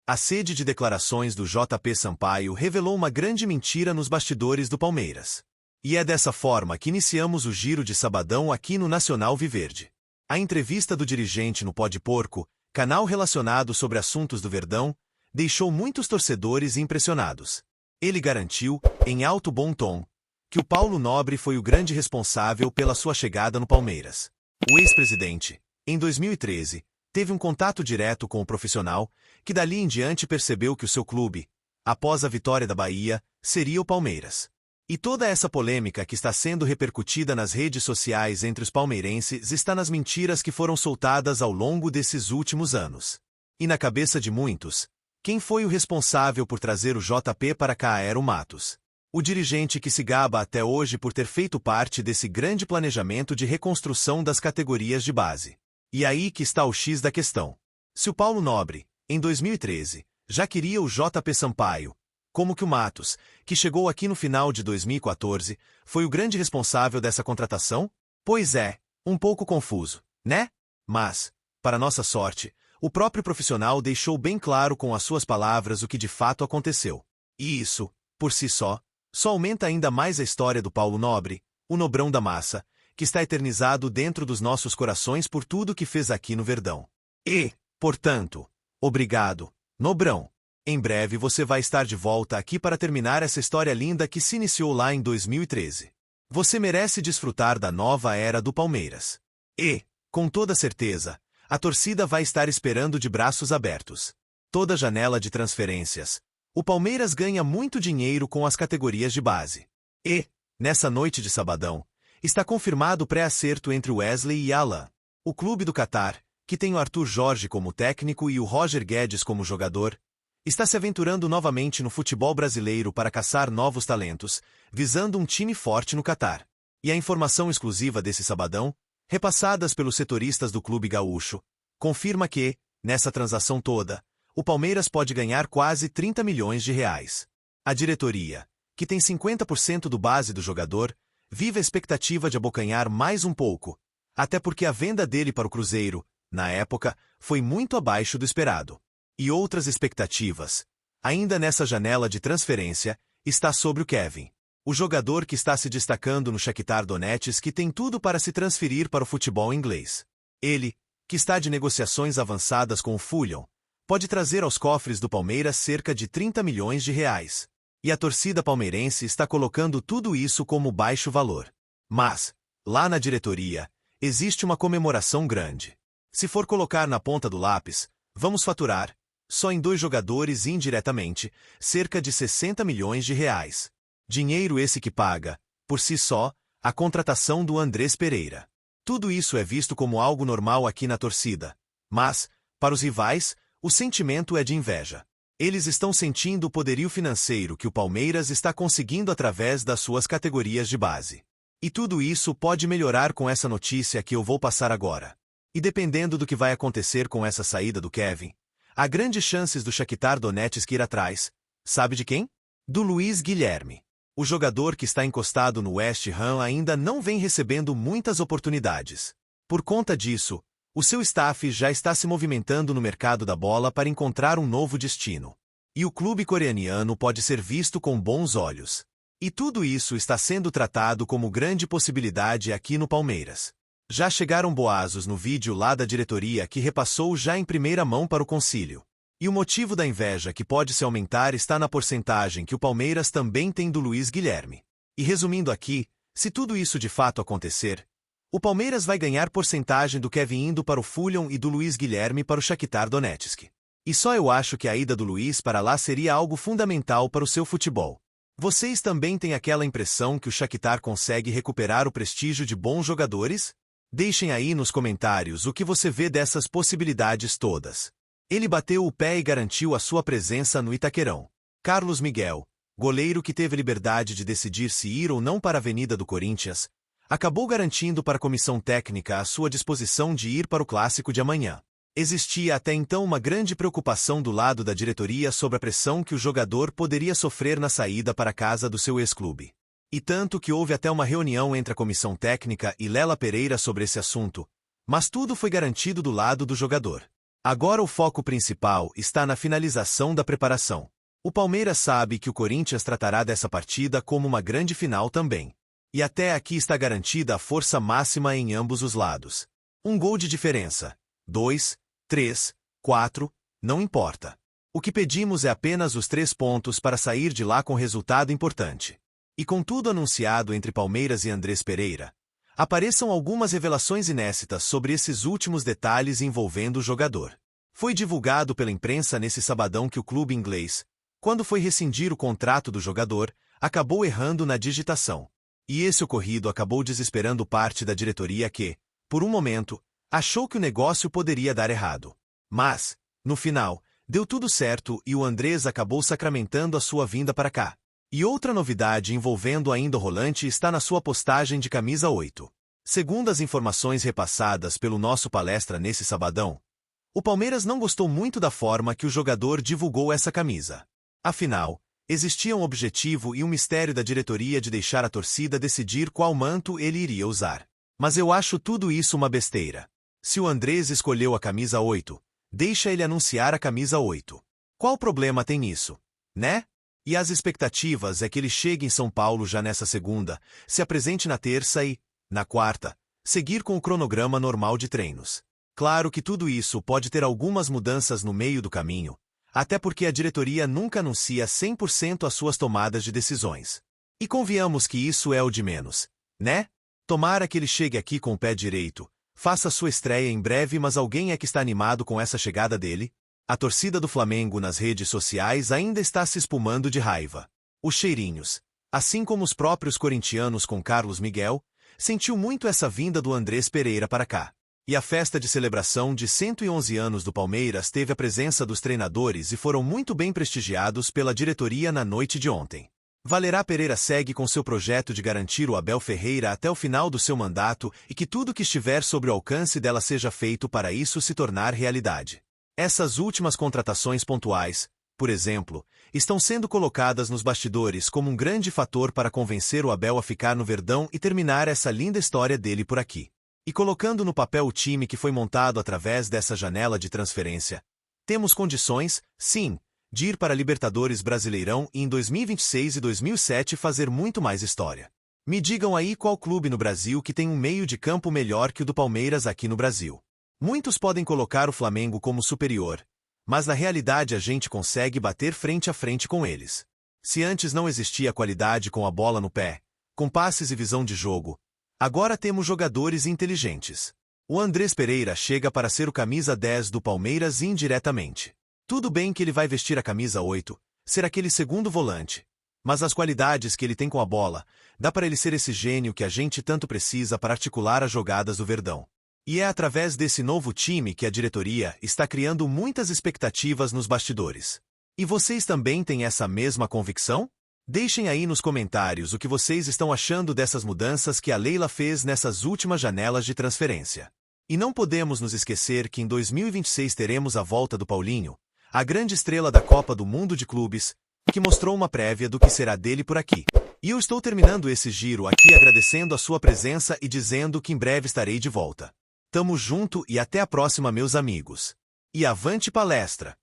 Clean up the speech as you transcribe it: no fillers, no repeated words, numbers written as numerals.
A sede de declarações do JP Sampaio revelou uma grande mentira nos bastidores do Palmeiras. E é dessa forma que iniciamos o giro de sabadão aqui no Nacional Viverde. A entrevista do dirigente no Pode Porco, canal relacionado sobre assuntos do Verdão, deixou muitos torcedores impressionados. Ele garantiu, em alto bom tom, que o Paulo Nobre foi o grande responsável pela sua chegada no Palmeiras. O ex-presidente, em 2013, teve um contato direto com o profissional, que dali em diante percebeu que o seu clube, após a vitória da Bahia, seria o Palmeiras. E toda essa polêmica que está sendo repercutida nas redes sociais entre os palmeirenses está nas mentiras que foram soltadas ao longo desses últimos anos. E na cabeça de muitos, quem foi o responsável por trazer o JP para cá era o Matos. O dirigente que se gaba até hoje por ter feito parte desse grande planejamento de reconstrução das categorias de base. E aí que está o X da questão. Se o Paulo Nobre, em 2013, já queria o JP Sampaio, como que o Matos, que chegou aqui no final de 2014, foi o grande responsável dessa contratação? Pois é, um pouco confuso, né? Mas, para nossa sorte, o próprio profissional deixou bem claro com as suas palavras o que de fato aconteceu. E isso, por si só aumenta ainda mais a história do Paulo Nobre, o Nobrão da Massa, que está eternizado dentro dos nossos corações por tudo que fez aqui no Verdão. E, portanto, obrigado, Nobrão. Em breve você vai estar de volta aqui para terminar essa história linda que se iniciou lá em 2013. Você merece desfrutar da nova era do Palmeiras. E, com toda certeza, a torcida vai estar esperando de braços abertos. Toda janela de transferências, o Palmeiras ganha muito dinheiro com as categorias de base. E, nessa noite de sabadão, está confirmado o pré-acerto entre Wesley e Alan. O clube do Catar, que tem o Arthur Jorge como técnico e o Roger Guedes como jogador, está se aventurando novamente no futebol brasileiro para caçar novos talentos, visando um time forte no Catar. E a informação exclusiva desse sabadão, repassadas pelos setoristas do clube gaúcho, confirma que, nessa transação toda, o Palmeiras pode ganhar quase 30 milhões de reais. A diretoria, que tem 50% do base do jogador, vive a expectativa de abocanhar mais um pouco, até porque a venda dele para o Cruzeiro, na época, foi muito abaixo do esperado. E outras expectativas, ainda nessa janela de transferência, está sobre o Kevin. O jogador que está se destacando no Shakhtar Donetsk, que tem tudo para se transferir para o futebol inglês. Ele, que está de negociações avançadas com o Fulham, pode trazer aos cofres do Palmeiras cerca de 30 milhões de reais. E a torcida palmeirense está colocando tudo isso como baixo valor. Mas, lá na diretoria, existe uma comemoração grande. Se for colocar na ponta do lápis, vamos faturar, só em 2 jogadores indiretamente, cerca de 60 milhões de reais. Dinheiro esse que paga, por si só, a contratação do Andrés Pereira. Tudo isso é visto como algo normal aqui na torcida. Mas, para os rivais, o sentimento é de inveja. Eles estão sentindo o poderio financeiro que o Palmeiras está conseguindo através das suas categorias de base. E tudo isso pode melhorar com essa notícia que eu vou passar agora. E dependendo do que vai acontecer com essa saída do Kevin, há grandes chances do Shakhtar Donetsk ir atrás. Sabe de quem? Do Luiz Guilherme. O jogador que está encostado no West Ham ainda não vem recebendo muitas oportunidades. Por conta disso, o seu staff já está se movimentando no mercado da bola para encontrar um novo destino. E o clube coreaniano pode ser visto com bons olhos. E tudo isso está sendo tratado como grande possibilidade aqui no Palmeiras. Já chegaram boatos no vídeo lá da diretoria que repassou já em primeira mão para o concílio. E o motivo da inveja que pode se aumentar está na porcentagem que o Palmeiras também tem do Luiz Guilherme. E resumindo aqui, se tudo isso de fato acontecer, o Palmeiras vai ganhar porcentagem do Kevin indo para o Fulham e do Luiz Guilherme para o Shakhtar Donetsk. E só eu acho que a ida do Luiz para lá seria algo fundamental para o seu futebol. Vocês também têm aquela impressão que o Shakhtar consegue recuperar o prestígio de bons jogadores? Deixem aí nos comentários o que você vê dessas possibilidades todas. Ele bateu o pé e garantiu a sua presença no Itaquerão. Carlos Miguel, goleiro que teve liberdade de decidir se ir ou não para a Avenida do Corinthians, acabou garantindo para a comissão técnica a sua disposição de ir para o clássico de amanhã. Existia até então uma grande preocupação do lado da diretoria sobre a pressão que o jogador poderia sofrer na saída para a casa do seu ex-clube. E tanto que houve até uma reunião entre a comissão técnica e Lela Pereira sobre esse assunto, mas tudo foi garantido do lado do jogador. Agora o foco principal está na finalização da preparação. O Palmeiras sabe que o Corinthians tratará dessa partida como uma grande final também. E até aqui está garantida a força máxima em ambos os lados. Um gol de diferença. 2, 3, 4, não importa. O que pedimos é apenas os 3 pontos para sair de lá com resultado importante. E com tudo anunciado entre Palmeiras e Andrés Pereira, apareçam algumas revelações inéditas sobre esses últimos detalhes envolvendo o jogador. Foi divulgado pela imprensa nesse sabadão que o clube inglês, quando foi rescindir o contrato do jogador, acabou errando na digitação. E esse ocorrido acabou desesperando parte da diretoria que, por um momento, achou que o negócio poderia dar errado. Mas, no final, deu tudo certo e o Andrés acabou sacramentando a sua vinda para cá. E outra novidade envolvendo ainda o Rolante está na sua postagem de camisa 8. Segundo as informações repassadas pelo nosso palestra nesse sabadão, o Palmeiras não gostou muito da forma que o jogador divulgou essa camisa. Afinal, existia um objetivo e um mistério da diretoria de deixar a torcida decidir qual manto ele iria usar. Mas eu acho tudo isso uma besteira. Se o Andrés escolheu a camisa 8, deixa ele anunciar a camisa 8. Qual problema tem nisso? Né? E as expectativas é que ele chegue em São Paulo já nessa segunda, se apresente na terça e, na quarta, seguir com o cronograma normal de treinos. Claro que tudo isso pode ter algumas mudanças no meio do caminho, até porque a diretoria nunca anuncia 100% as suas tomadas de decisões. E convenhamos que isso é o de menos, né? Tomara que ele chegue aqui com o pé direito, faça sua estreia em breve, mas alguém é que está animado com essa chegada dele? A torcida do Flamengo nas redes sociais ainda está se espumando de raiva. Os cheirinhos, assim como os próprios corintianos com Carlos Miguel, sentiu muito essa vinda do Andrés Pereira para cá. E a festa de celebração de 111 anos do Palmeiras teve a presença dos treinadores e foram muito bem prestigiados pela diretoria na noite de ontem. Valerá Pereira segue com seu projeto de garantir o Abel Ferreira até o final do seu mandato e que tudo que estiver sobre o alcance dela seja feito para isso se tornar realidade. Essas últimas contratações pontuais, por exemplo, estão sendo colocadas nos bastidores como um grande fator para convencer o Abel a ficar no Verdão e terminar essa linda história dele por aqui. E colocando no papel o time que foi montado através dessa janela de transferência, temos condições, sim, de ir para a Libertadores Brasileirão e em 2026 e 2007 fazer muito mais história. Me digam aí qual clube no Brasil que tem um meio de campo melhor que o do Palmeiras aqui no Brasil. Muitos podem colocar o Flamengo como superior, mas na realidade a gente consegue bater frente a frente com eles. Se antes não existia qualidade com a bola no pé, com passes e visão de jogo, agora temos jogadores inteligentes. O Andrés Pereira chega para ser o camisa 10 do Palmeiras indiretamente. Tudo bem que ele vai vestir a camisa 8, ser aquele segundo volante, mas as qualidades que ele tem com a bola, dá para ele ser esse gênio que a gente tanto precisa para articular as jogadas do Verdão. E é através desse novo time que a diretoria está criando muitas expectativas nos bastidores. E vocês também têm essa mesma convicção? Deixem aí nos comentários o que vocês estão achando dessas mudanças que a Leila fez nessas últimas janelas de transferência. E não podemos nos esquecer que em 2026 teremos a volta do Paulinho, a grande estrela da Copa do Mundo de Clubes, que mostrou uma prévia do que será dele por aqui. E eu estou terminando esse giro aqui agradecendo a sua presença e dizendo que em breve estarei de volta. Tamo junto e até a próxima, meus amigos. E avante palestra!